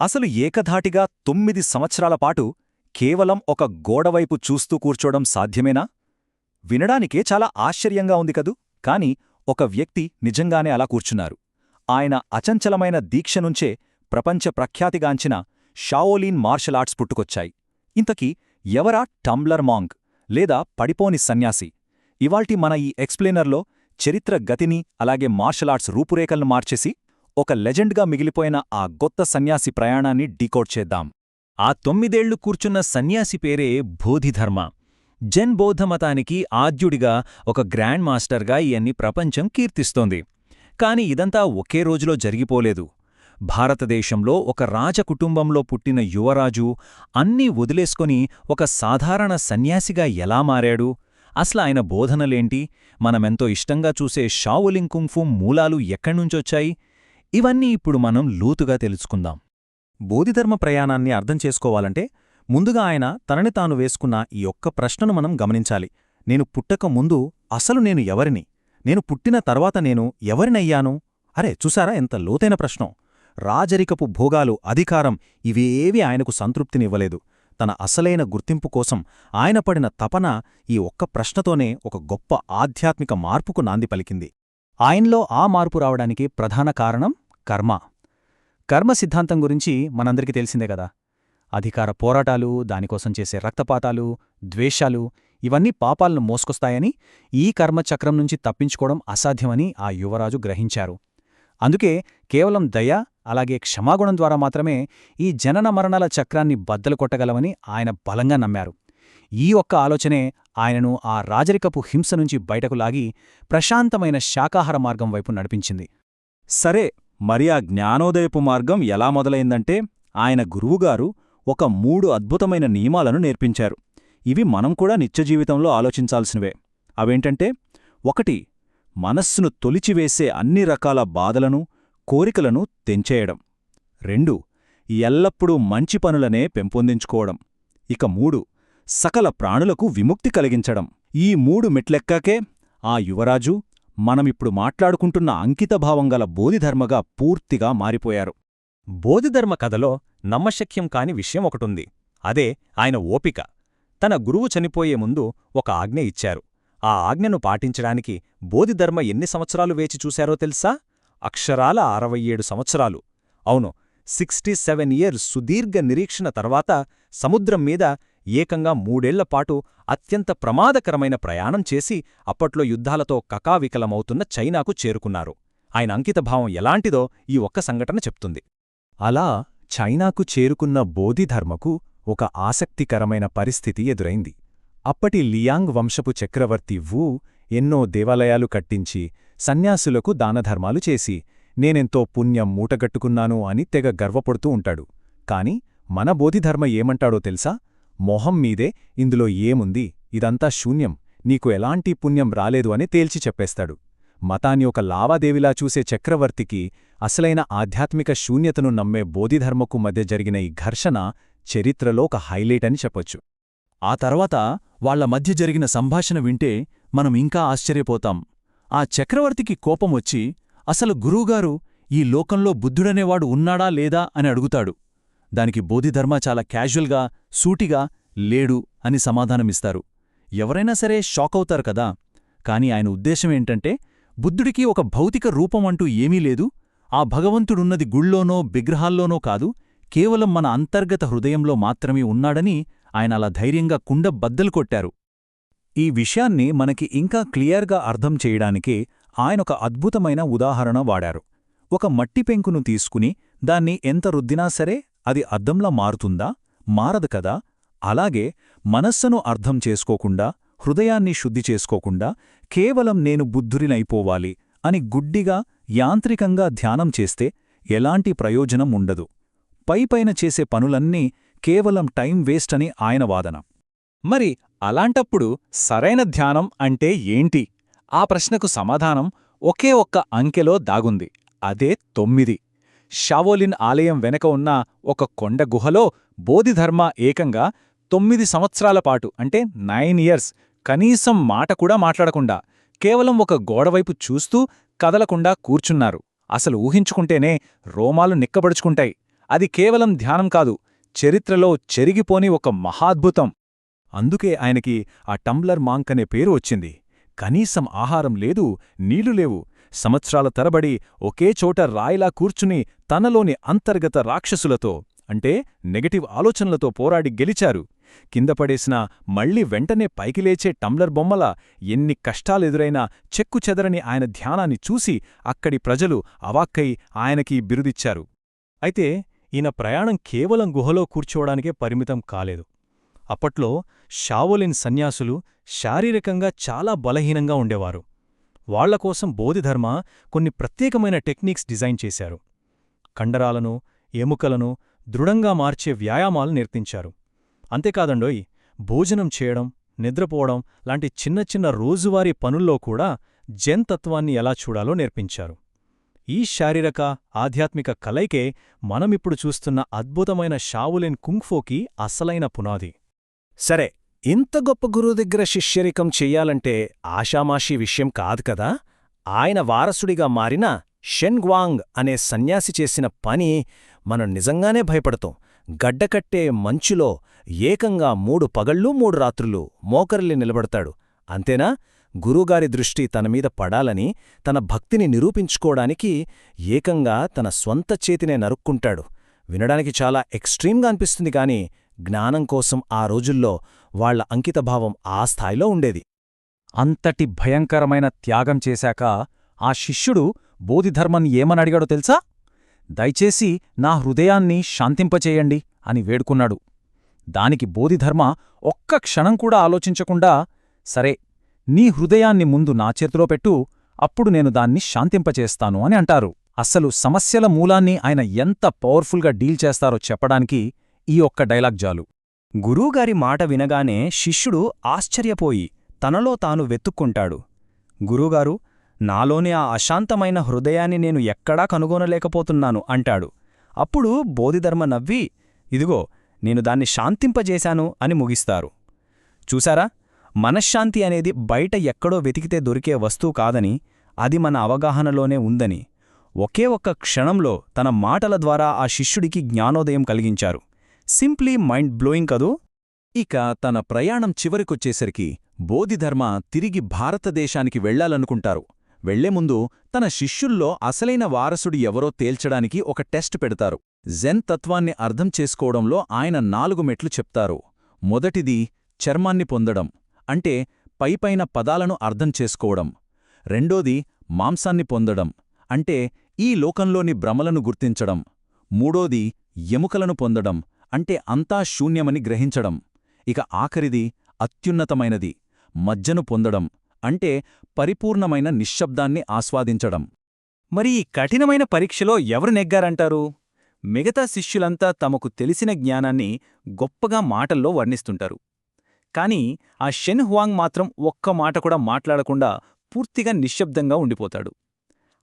అసలు ఏకధాటిగా 9 సంవత్సరాల పాటు కేవలం ఒక గోడవైపు చూస్తూ కూర్చోడం సాధ్యమేనా? వినడానికే చాలా ఆశ్చర్యంగా ఉంది కదూ. కాని ఒక వ్యక్తి నిజంగానే అలా కూర్చున్నారు. ఆయన అచంచలమైన దీక్షనుంచే ప్రపంచ ప్రఖ్యాతిగాంచిన షావోలిన్ మార్షల్ ఆర్ట్స్ పుట్టుకొచ్చాయి. ఇంతకీ ఎవరా టంబ్లర్ మాంగ్ లేదా పడిపోని సన్యాసి? ఇవాల్టి మన ఈ ఎక్స్ప్లెయినర్లో చరిత్ర గతిని అలాగే మార్షల్ ఆర్ట్స్ రూపురేఖలను మార్చేసి ఒక లెజెండ్గా మిగిలిపోయిన ఆ గొత్త సన్యాసి ప్రయాణాన్ని డీకోడ్ చేద్దాం. ఆ 9 కూర్చున్న సన్యాసి పేరే బోధిధర్మ. జెన్ బౌద్ధమతానికి ఆద్యుడిగా ఒక గ్రాండ్ మాస్టర్గా ఈయన్ని ప్రపంచం కీర్తిస్తోంది. కాని ఇదంతా ఒకే రోజులో జరిగిపోలేదు. భారతదేశంలో ఒక రాజకుటుంబంలో పుట్టిన యువరాజు అన్నీ వదిలేసుకొని ఒక సాధారణ సన్యాసిగా ఎలా మారాడు? అసలాయన బోధనలేంటి? మనమెంతో ఇష్టంగా చూసే షావోలిన్ కుంగ్ఫు మూలాలు ఎక్కడ్నుంచొచ్చాయి? ఇవన్నీ ఇప్పుడు మనం లోతుగా తెలుసుకుందాం. బోధిధర్మ ప్రయాణాన్ని అర్థం చేసుకోవాలంటే ముందుగా ఆయన తనని తాను వేసుకున్న ఈ ఒక్క ప్రశ్నను మనం గమనించాలి. నేను పుట్టక ముందు అసలు నేను ఎవరిని? నేను పుట్టిన తర్వాత నేను ఎవరినయ్యాను? అరే, చూసారా ఎంత లోతైన ప్రశ్న! రాజరికపు భోగాలు, అధికారం ఇవేవీ ఆయనకు సంతృప్తినివ్వలేదు. తన అసలైన గుర్తింపు కోసం ఆయన పడిన తపన ఈ ఒక్క ప్రశ్నతోనే ఒక గొప్ప ఆధ్యాత్మిక మార్పుకు నాంది పలికింది. ఆయన్లో ఆ మార్పు రావడానికి ప్రధాన కారణం కర్మ. కర్మ సిద్ధాంతం గురించి మనందరికీ తెలిసిందే కదా. అధికార పోరాటాలు, దానికోసం చేసే రక్తపాతాలు, ద్వేషాలు ఇవన్నీ పాపాలను మోసుకొస్తాయని, ఈ కర్మచక్రం నుంచి తప్పించుకోవడం అసాధ్యమని ఆ యువరాజు గ్రహించారు. అందుకే కేవలం దయ అలాగే క్షమాగుణం ద్వారా మాత్రమే ఈ జనన మరణాల చక్రాన్ని బద్దలు కొట్టగలమని ఆయన బలంగా నమ్మారు. ఈ ఒక్క ఆలోచనే ఆయనను ఆ రాజరికపు హింస నుంచి బయటకు లాగి ప్రశాంతమైన శాకాహార మార్గం వైపు నడిపించింది. సరే, మరి ఆ జ్ఞానోదయపు మార్గం ఎలా మొదలైందంటే ఆయన గురువుగారు ఒక 3 అద్భుతమైన నియమాలను నేర్పించారు. ఇవి మనం కూడా నిత్యజీవితంలో ఆలోచించాల్సినవే. అవేంటంటే 1. మనస్సును తొలిచివేసే అన్ని రకాల బాధలను, కోరికలను తెంచేయడం. 2. ఎల్లప్పుడూ మంచి పనులనే పెంపొందించుకోవడం. ఇక 3. సకల ప్రాణులకు విముక్తి కలిగించడం. ఈ 3 మెట్లెక్కాకే ఆ యువరాజు మనమిప్పుడు మాట్లాడుకుంటున్న అంకితభావంగల బోధిధర్మగా పూర్తిగా మారిపోయారు. బోధిధర్మ కథలో నమ్మశక్యం కాని విషయం ఒకటుంది. అదే ఆయన ఓపిక. తన గురువు చనిపోయే ముందు ఒక ఆజ్ఞ ఇచ్చారు. ఆ ఆజ్ఞను పాటించడానికి బోధిధర్మ ఎన్ని సంవత్సరాలు వేచి చూశారో తెలుసా? అక్షరాల 67 సంవత్సరాలు. అవును, 67 ఇయర్స్ సుదీర్ఘ నిరీక్షణ తర్వాత సముద్రం మీద ఏకంగా 3 ఏళ్లపాటు అత్యంత ప్రమాదకరమైన ప్రయాణం చేసి అప్పట్లో యుద్ధాలతో కకావికలమవుతున్న చైనాకు చేరుకున్నారు. ఆయన అంకితభావం ఎలాంటిదో ఈ ఒక్క సంఘటన చెప్తుంది. అలా చైనాకు చేరుకున్న బోధిధర్మకు ఒక ఆసక్తికరమైన పరిస్థితి ఎదురైంది. అప్పటి లియాంగ్ వంశపు చక్రవర్తి వు ఎన్నో దేవాలయాలు కట్టించి సన్యాసులకు దానధర్మాలు చేసి నేనెంతో పుణ్యం మూటగట్టుకున్నాను అని తెగ గర్వపడుతూ ఉంటాడు. కాని మన బోధిధర్మ ఏమంటాడో తెలుసా? మొహం మీదే ఇందులో ఏముంది, ఇదంతా శూన్యం, నీకు ఎలాంటి పుణ్యం రాలేదు అని తేల్చి చెప్పేస్తాడు. మతాన్ని ఒక లావాదేవిలా చూసే చక్రవర్తికి అసలైన ఆధ్యాత్మిక శూన్యతను నమ్మే బోధిధర్మకు మధ్య జరిగిన ఈ ఘర్షణ చరిత్రలో ఒక హైలైట్ అని చెప్పొచ్చు. ఆ తర్వాత వాళ్ల మధ్య జరిగిన సంభాషణ వింటే మనం ఇంకా ఆశ్చర్యపోతాం. ఆ చక్రవర్తికి కోపమొచ్చి అసలు గురువుగారు ఈ లోకంలో బుద్ధుడనేవాడు ఉన్నాడా లేదా అని అడుగుతాడు. దానికి బోధిధర్మ చాలా క్యాజువల్గా, సూటిగా లేడు అని సమాధానమిస్తారు. ఎవరైనా సరే షాకవుతారు కదా. కాని ఆయన ఉద్దేశమేంటంటే బుద్ధుడికి ఒక భౌతిక రూపమంటూ ఏమీ లేదు, ఆ భగవంతుడున్నది గుళ్ళోనో విగ్రహాల్లోనో కాదు, కేవలం మన అంతర్గత హృదయంలో మాత్రమే ఉన్నాడని ఆయన అలా ధైర్యంగా కుండ బద్దలు కొట్టారు. ఈ విషయాన్ని మనకి ఇంకా క్లియర్గా అర్థం చేయడానికే ఆయనొక అద్భుతమైన ఉదాహరణ వాడారు. ఒక మట్టి పెంకును తీసుకుని దాన్ని ఎంత రుద్దినా సరే అది అద్దంలా మారుతుందా? మారదు కదా. అలాగే మనస్సును అర్థం చేసుకోకుండా, హృదయాన్ని శుద్ధి చేసుకోకుండా కేవలం నేను బుద్ధుడినైపోవాలి అని గుడ్డిగా, యాంత్రికంగా ధ్యానం చేస్తే ఎలాంటి ప్రయోజనం ఉండదు. పైపైన చేసే పనులన్నీ కేవలం టైం వేస్ట్ అని ఆయన వాదన. మరి అలాంటప్పుడు సరైన ధ్యానం అంటే ఏంటి? ఆ ప్రశ్నకు సమాధానం ఒకే ఒక్క అంకెలో దాగుంది. అదే 9. షావోలిన్ ఆలయం వెనక ఉన్న ఒక కొండ గుహలో బోధిధర్మ ఏకంగా 9 సంవత్సరాల పాటు, అంటే 9 ఇయర్స్, కనీసం మాట కూడా మాట్లాడకుండా కేవలం ఒక గోడవైపు చూస్తూ కదలకుండా కూర్చున్నారు. అసలు ఊహించుకుంటేనే రోమాలు నిక్కబడుచుకుంటాయి. అది కేవలం ధ్యానం కాదు, చరిత్రలో చెరిగిపోని ఒక మహాద్భుతం. అందుకే ఆయనకి ఆ టంబ్లర్ మాంక్ అనే పేరు వచ్చింది. కనీసం ఆహారం లేదు, నీళ్లు లేవు. సంవత్సరాల తరబడి ఒకే చోట రాయిలా కూర్చుని తనలోని అంతర్గత రాక్షసులతో అంటే నెగటివ్ ఆలోచనలతో పోరాడి గెలిచారు. కిందపడేసినా మళ్లీ వెంటనే పైకి లేచే టంబ్లర్ బొమ్మల ఎన్ని కష్టాలెదురైనా చెక్కుచెదరని ఆయన ధ్యానాన్ని చూసి అక్కడి ప్రజలు అవాక్కై ఆయనకి బిరుదిచ్చారు. అయితే ఈయన ప్రయాణం కేవలం గుహలో కూర్చోవడానికే పరిమితం కాలేదు. అప్పట్లో షావోలిన్ సన్యాసులు శారీరకంగా చాలా బలహీనంగా ఉండేవారు. వాళ్లకోసం బోధిధర్మ కొన్ని ప్రత్యేకమైన టెక్నిక్స్ డిజైన్ చేశారు. కండరాలను, ఎముకలను దృఢంగా మార్చే వ్యాయామాలు నేర్పించారు. అంతేకాదండోయ్, భోజనం చేయడం, నిద్రపోవడం లాంటి చిన్న చిన్న రోజువారీ పనుల్లో కూడా జెన్ తత్వాన్ని ఎలా చూడాలో నేర్పించారు. ఈ శారీరక, ఆధ్యాత్మిక కలయికే మనమిప్పుడు చూస్తున్న అద్భుతమైన షావులిన్ కుంగ్ఫోకి అసలైన పునాది. సరే, ఇంత గొప్ప గురువు దగ్గర శిష్యరికం చెయ్యాలంటే ఆషామాషీ విషయం కాదు కదా. ఆయన వారసుడిగా మారిన షెన్గ్వాంగ్ అనే సన్యాసి చేసిన పని మనం నిజంగానే భయపడతాం. గడ్డకట్టే మంచులో ఏకంగా 3 పగళ్ళూ 3 రాత్రులు మోకరిల్లి నిలబడతాడు. అంతేనా? గురువుగారి దృష్టి తనమీద పడాలని, తన భక్తిని నిరూపించుకోడానికి ఏకంగా తన స్వంత చేతినే నరుక్కుంటాడు. వినడానికి చాలా ఎక్స్ట్రీమ్గా అనిపిస్తుంది కాని జ్ఞానం కోసం ఆ రోజుల్లో వాళ్ల అంకితభావం ఆ స్థాయిలో ఉండేది. అంతటి భయంకరమైన త్యాగం చేశాక ఆ శిష్యుడు బోధిధర్మన్ ఏమనడిగాడో తెలుసా? దయచేసి నా హృదయాన్ని శాంతింపచేయండి అని వేడుకున్నాడు. దానికి బోధిధర్మ ఒక్క క్షణం కూడా ఆలోచించకుండా, సరే, నీ హృదయాన్ని ముందు నా చేతిలో పెట్టు, అప్పుడు నేను దాన్ని శాంతింపచేస్తాను అని అంటారు. అస్సలు సమస్యల మూలాన్ని ఆయన ఎంత పవర్ఫుల్గా డీల్ చేస్తారో చెప్పడానికి ఈ ఒక్క డైలాగ్ జాలు. గురువుగారి మాట వినగానే శిష్యుడు ఆశ్చర్యపోయి తనలో తాను వెతుక్కుంటాడు. గురువుగారు, నాలోని ఆ అశాంతమైన హృదయాన్ని నేను ఎక్కడా కనుగొనలేకపోతున్నాను అంటాడు. అప్పుడు బోధిధర్మ నవ్వి, ఇదిగో నేను దాన్ని శాంతింపజేశాను అని ముగిస్తారు. చూసారా, మనశ్శాంతి అనేది బయట ఎక్కడో వెతికితే దొరికే వస్తువు కాదని, అది మన అవగాహనలోనే ఉందని ఒకే ఒక్క క్షణంలో తన మాటల ద్వారా ఆ శిష్యుడికి జ్ఞానోదయం కలిగించారు. సింప్లీ మైండ్ బ్లోయింగ్ కదూ. ఇక తన ప్రయాణం చివరికొచ్చేసరికి బోధిధర్మ తిరిగి భారతదేశానికి వెళ్లాలనుకుంటారు. వెళ్లేముందు తన శిష్యుల్లో అసలైన వారసుడి ఎవరో తేల్చడానికి ఒక టెస్ట్ పెడతారు. జెన్ తత్వాన్ని అర్థం చేసుకోవడంలో ఆయన 4 మెట్లు చెప్తారు. మొదటిది చర్మాన్ని పొందడం, అంటే పైపైన పదాలను అర్థం చేసుకోవడం. రెండోది మాంసాన్ని పొందడం, అంటే ఈ లోకంలోని భ్రమలను గుర్తించడం. మూడోది ఎముకలను పొందడం, అంటే అంతా శూన్యమని గ్రహించడం. ఇక ఆఖరిది అత్యున్నతమైనది మజ్జను పొందడం, అంటే పరిపూర్ణమైన నిశ్శబ్దాన్ని ఆస్వాదించడం. మరి ఈ కఠినమైన పరీక్షలో ఎవరు నెగ్గారంటారు? మిగతా శిష్యులంతా తమకు తెలిసిన జ్ఞానాన్ని గొప్పగా మాటల్లో వర్ణిస్తుంటారు. కాని ఆ షెన్ హువాంగ్ మాత్రం ఒక్క మాట కూడా మాట్లాడకుండా పూర్తిగా నిశ్శబ్దంగా ఉండిపోతాడు.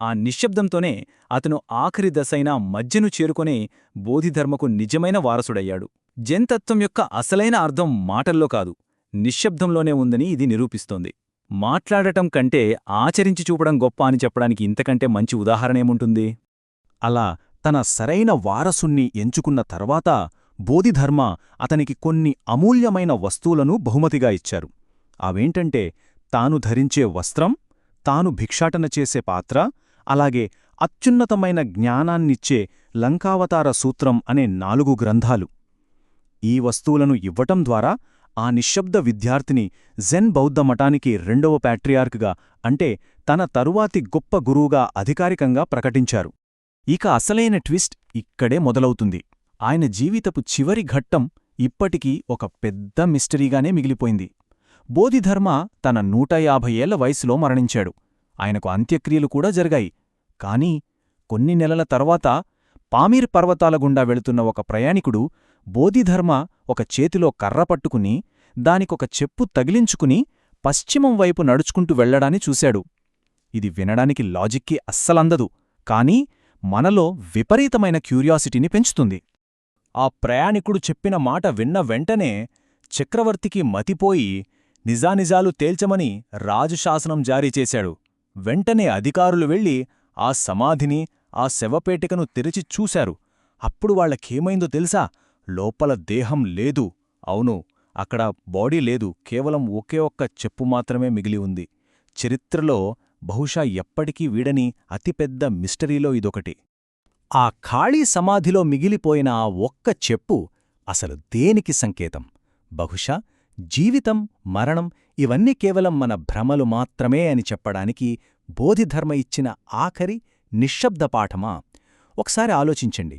ఆ నిశ్శబ్దంతోనే అతను ఆఖరి దశైన మధ్యను చేరుకునే బోధిధర్మకు నిజమైన వారసుడయ్యాడు. జెన్ తత్వం యొక్క అసలైన అర్థం మాటల్లో కాదు, నిశ్శబ్దంలోనే ఉందని ఇది నిరూపిస్తోంది. మాట్లాడటం కంటే ఆచరించి చూపడం గొప్ప అని చెప్పడానికి ఇంతకంటే మంచి ఉదాహరణేముంటుంది? అలా తన సరైన వారసుణ్ణి ఎంచుకున్న తర్వాత బోధిధర్మ అతనికి కొన్ని అమూల్యమైన వస్తువులను బహుమతిగా ఇచ్చారు. అవేంటంటే తాను ధరించే వస్త్రం, తాను భిక్షాటన చేసే పాత్ర, అలాగే అత్యున్నతమైన జ్ఞానాన్నిచ్చే లంకావతార సూత్రం అనే 4 గ్రంథాలు. ఈ వస్తువులను ఇవ్వటం ద్వారా ఆ నిశ్శబ్ద విద్యార్థిని జెన్ బౌద్ధ మఠానికి 2వ ప్యాట్రియార్క్గా, అంటే తన తరువాతి గొప్ప గురువుగా అధికారికంగా ప్రకటించారు. ఇక అసలైన ట్విస్ట్ ఇక్కడే మొదలవుతుంది. ఆయన జీవితపు చివరి ఘట్టం ఇప్పటికీ ఒక పెద్ద మిస్టరీగానే మిగిలిపోయింది. బోధిధర్మ తన 150 ఏళ్ల వయసులో మరణించాడు. ఆయనకు అంత్యక్రియలు కూడా జరిగాయి. కానీ కొన్ని నెలల తర్వాత పామీర్ పర్వతాల గుండా వెళుతున్న ఒక ప్రయాణికుడు బోధిధర్మ ఒక చేతిలో కర్ర పట్టుకుని దానికొక చెప్పు తగిలించుకుని పశ్చిమం వైపు నడుచుకుంటూ వెళ్లడాన్ని చూశాడు. ఇది వినడానికి లాజిక్కి అస్సలందదు, కానీ మనలో విపరీతమైన క్యూరియాసిటీని పెంచుతుంది. ఆ ప్రయాణికుడు చెప్పిన మాట విన్న వెంటనే చక్రవర్తికి మతిపోయి నిజానిజాలు తేల్చమని రాజుశాసనం జారీ చేశాడు. వెంటనే అధికారులు వెళ్లి ఆ సమాధిని, ఆ శవపేటికను తెరిచి చూశారు. అప్పుడు వాళ్లకేమైందో తెలుసా? లోపల దేహం లేదు. అవును, అక్కడ బాడీ లేదు, కేవలం ఒకే ఒక్క చెప్పు మాత్రమే మిగిలి ఉంది. చరిత్రలో బహుశా ఎప్పటికీ వీడని అతిపెద్ద మిస్టరీలో ఇదొకటి. ఆ ఖాళీ సమాధిలో మిగిలిపోయిన ఆ ఒక్క చెప్పు అసలు దేనికి సంకేతం? బహుశా జీవితం, మరణం ఇవన్నీ కేవలం మన భ్రమలు మాత్రమే అని చెప్పడానికి బోధిధర్మ ఇచ్చిన ఆఖరి నిశ్శబ్ద పాఠమా? ఒకసారి ఆలోచించండి.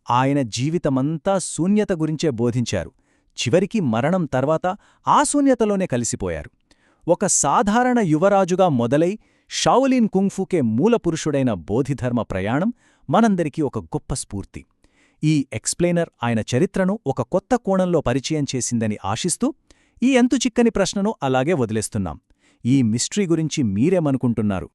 ఆయన జీవితమంతా శూన్యత గురించే బోధించారు. చివరికి మరణం తర్వాత ఆ శూన్యతలోనే కలిసిపోయారు. ఒక సాధారణ యువరాజుగా మొదలై షావులిన్ కుంగ్ఫూకే మూలపురుషుడైన బోధిధర్మ ప్రయాణం మనందరికీ ఒక గొప్ప స్ఫూర్తి. ఈ ఎక్స్ప్లెయినర్ ఆయన చరిత్రను ఒక కొత్త కోణంలో పరిచయం చేసిందని ఆశిస్తూ ఈ ఎంతు చిక్కని ప్రశ్నను అలాగే వదిలేస్తున్నాం. ఈ మిస్టరీ గురించి మీరేమనుకుంటున్నారు?